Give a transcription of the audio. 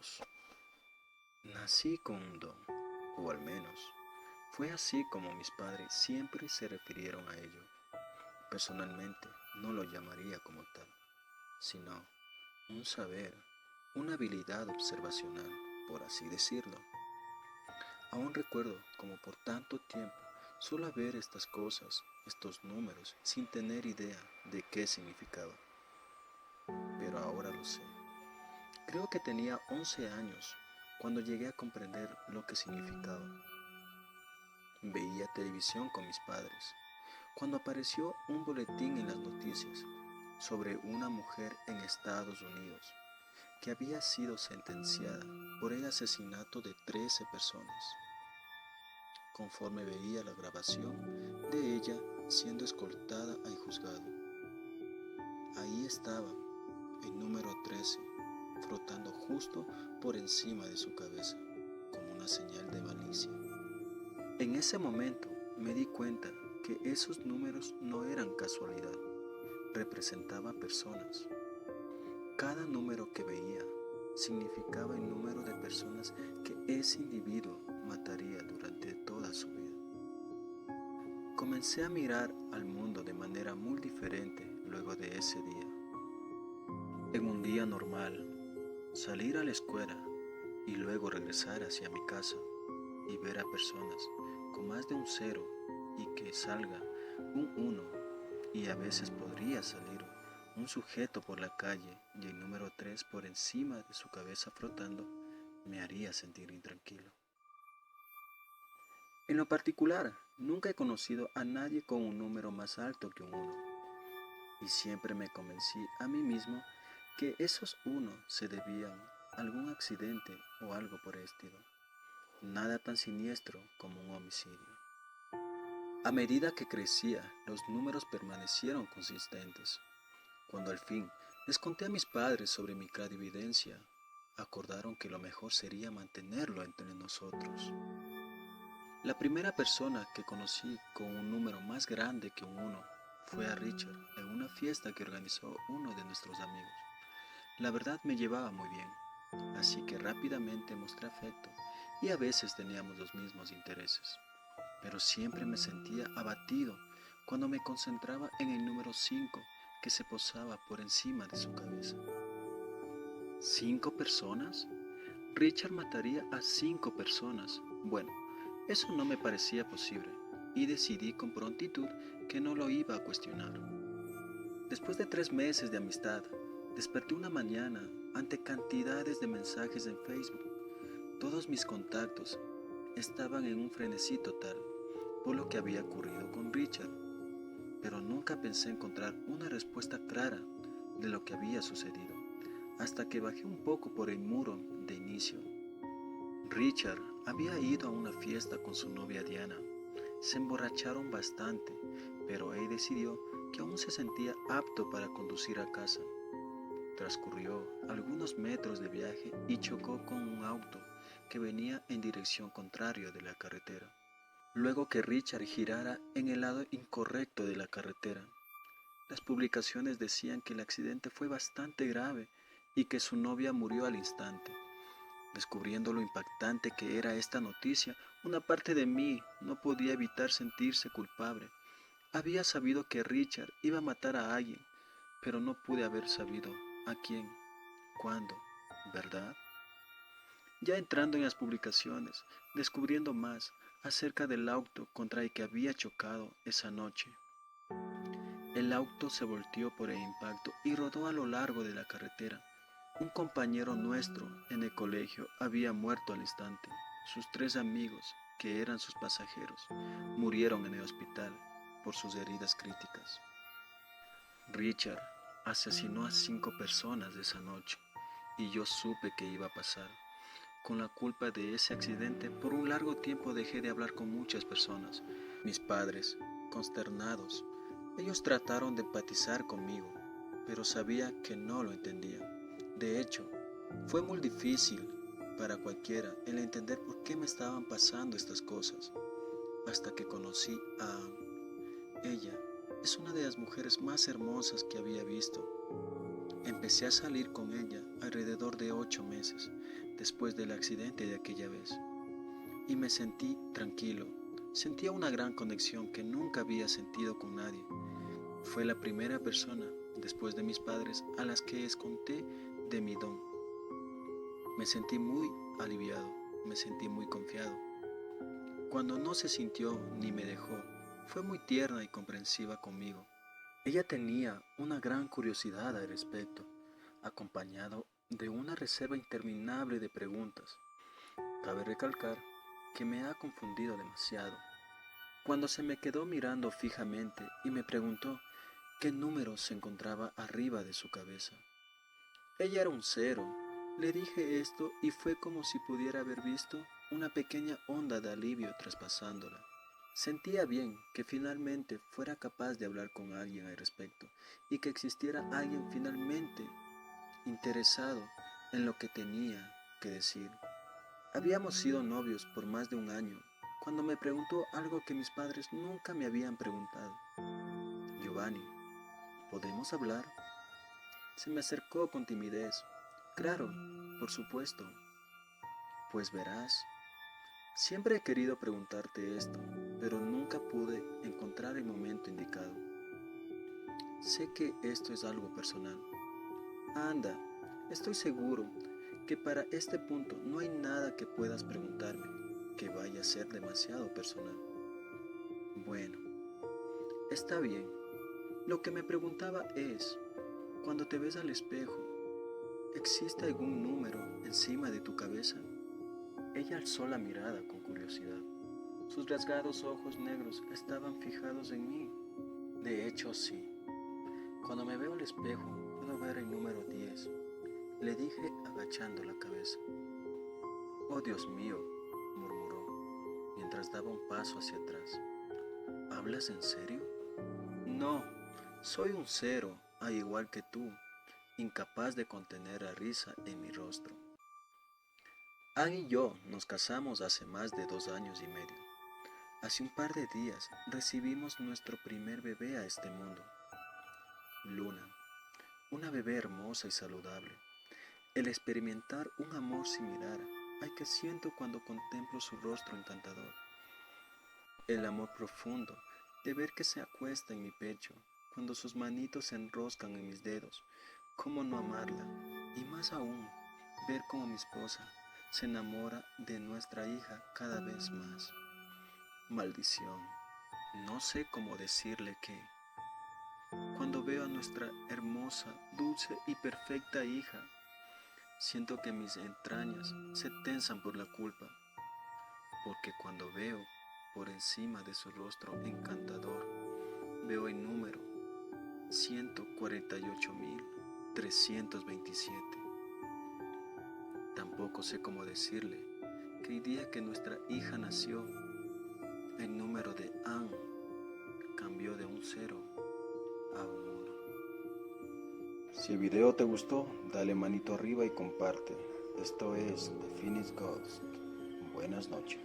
2. Nací con un don, o al menos fue así como mis padres siempre se refirieron a ello. Personalmente no lo llamaría como tal, sino un saber, una habilidad observacional, por así decirlo. Aún recuerdo como por tanto tiempo solo ver estas cosas, estos números, sin tener idea de qué significaba. Pero ahora lo sé. Creo que tenía 11 años cuando llegué a comprender lo que significaba. Veía televisión con mis padres, cuando apareció un boletín en las noticias sobre una mujer en Estados Unidos que había sido sentenciada por el asesinato de 13 personas. Conforme veía la grabación de ella siendo escoltada al juzgado, ahí estaba el número 13 frotando justo por encima de su cabeza, como una señal de malicia. En ese momento me di cuenta que esos números no eran casualidad, representaban personas. Cada número que veía significaba el número de personas que ese individuo mataría durante toda su vida. Comencé a mirar al mundo de manera muy diferente luego de ese día. En un día normal, salir a la escuela y luego regresar hacia mi casa y ver a personas con más de un 0 y que salga un 1 y a veces podría salir un sujeto por la calle y el número 3 por encima de su cabeza flotando, me haría sentir intranquilo. En lo particular, nunca he conocido a nadie con un número más alto que un 1 y siempre me convencí a mí mismo que esos 1 se debían a algún accidente o algo por el estilo. Nada tan siniestro como un homicidio. A medida que crecía, los números permanecieron consistentes. Cuando al fin les conté a mis padres sobre mi clarividencia, acordaron que lo mejor sería mantenerlo entre nosotros. La primera persona que conocí con un número más grande que un 1 fue a Richard en una fiesta que organizó uno de nuestros amigos. La verdad me llevaba muy bien, así que rápidamente mostré afecto y a veces teníamos los mismos intereses. Pero siempre me sentía abatido cuando me concentraba en el número 5 que se posaba por encima de su cabeza. ¿5 personas? Richard mataría a 5 personas. Bueno, eso no me parecía posible y decidí con prontitud que no lo iba a cuestionar. Después de 3 meses de amistad, desperté una mañana ante cantidades de mensajes en Facebook. Todos mis contactos estaban en un frenesí total por lo que había ocurrido con Richard, pero nunca pensé encontrar una respuesta clara de lo que había sucedido, hasta que bajé un poco por el muro de inicio. Richard había ido a una fiesta con su novia Diana. Se emborracharon bastante, pero él decidió que aún se sentía apto para conducir a casa. Transcurrió algunos metros de viaje y chocó con un auto que venía en dirección contraria de la carretera. Luego que Richard girara en el lado incorrecto de la carretera. Las publicaciones decían que el accidente fue bastante grave y que su novia murió al instante. Descubriendo lo impactante que era esta noticia, una parte de mí no podía evitar sentirse culpable. Había sabido que Richard iba a matar a alguien, pero no pude haber sabido a quién, cuándo, ¿verdad? Ya entrando en las publicaciones, descubriendo más acerca del auto contra el que había chocado esa noche. El auto se volteó por el impacto y rodó a lo largo de la carretera. Un compañero nuestro en el colegio había muerto al instante. Sus 3 amigos, que eran sus pasajeros, murieron en el hospital por sus heridas críticas. Richard asesinó a 5 personas esa noche y yo supe que iba a pasar. Con la culpa de ese accidente, por un largo tiempo dejé de hablar con muchas personas. Mis padres, consternados, ellos trataron de empatizar conmigo, pero sabía que no lo entendían. De hecho, fue muy difícil para cualquiera el entender por qué me estaban pasando estas cosas, hasta que conocí a Anne. Ella es una de las mujeres más hermosas que había visto. Empecé a salir con ella alrededor de 8 meses, después del accidente de aquella vez y me sentí tranquilo. Sentía una gran conexión que nunca había sentido con nadie. Fue la primera persona, después de mis padres, a las que les conté de mi don. Me sentí muy aliviado, me sentí muy confiado. Cuando no se sintió ni me dejó, fue muy tierna y comprensiva conmigo. Ella tenía una gran curiosidad al respecto, acompañado de una reserva interminable de preguntas. Cabe recalcar que me ha confundido demasiado. Cuando se me quedó mirando fijamente y me preguntó qué número se encontraba arriba de su cabeza. Ella era un 0. Le dije esto y fue como si pudiera haber visto una pequeña onda de alivio traspasándola. Sentía bien que finalmente fuera capaz de hablar con alguien al respecto y que existiera alguien finalmente interesado en lo que tenía que decir. Habíamos sido novios por más de un año cuando me preguntó algo que mis padres nunca me habían preguntado. Giovanni, ¿podemos hablar? Se me acercó con timidez. Claro, por supuesto. Pues verás, siempre he querido preguntarte esto, pero nunca pude encontrar el momento indicado. Sé que esto es algo personal. Anda, estoy seguro que para este punto no hay nada que puedas preguntarme que vaya a ser demasiado personal. Bueno, está bien. Lo que me preguntaba es, cuando te ves al espejo, ¿existe algún número encima de tu cabeza? Ella alzó la mirada con curiosidad. Sus rasgados ojos negros estaban fijados en mí. De hecho, sí. Cuando me veo al espejo, puedo ver el número 10. Le dije agachando la cabeza. Oh, Dios mío, murmuró, mientras daba un paso hacia atrás. ¿Hablas en serio? No, soy un 0, al igual que tú, incapaz de contener la risa en mi rostro. Anne y yo nos casamos hace más de 2 años y medio. Hace un par de días recibimos nuestro primer bebé a este mundo. Luna, una bebé hermosa y saludable. El experimentar un amor similar al que siento cuando contemplo su rostro encantador. El amor profundo de ver que se acuesta en mi pecho cuando sus manitos se enroscan en mis dedos. ¿Cómo no amarla? Y más aún, ver cómo mi esposa se enamora de nuestra hija cada vez más. Maldición. No sé cómo decirle que, cuando veo a nuestra hermosa, dulce y perfecta hija, siento que mis entrañas se tensan por la culpa, porque cuando veo por encima de su rostro encantador, veo el número 148.327. Tampoco sé cómo decirle que el día que nuestra hija nació, el número de Anne cambió de un 0 a un 1. Si el video te gustó, dale manito arriba y comparte. Esto es The Phoenix Ghost. Buenas noches.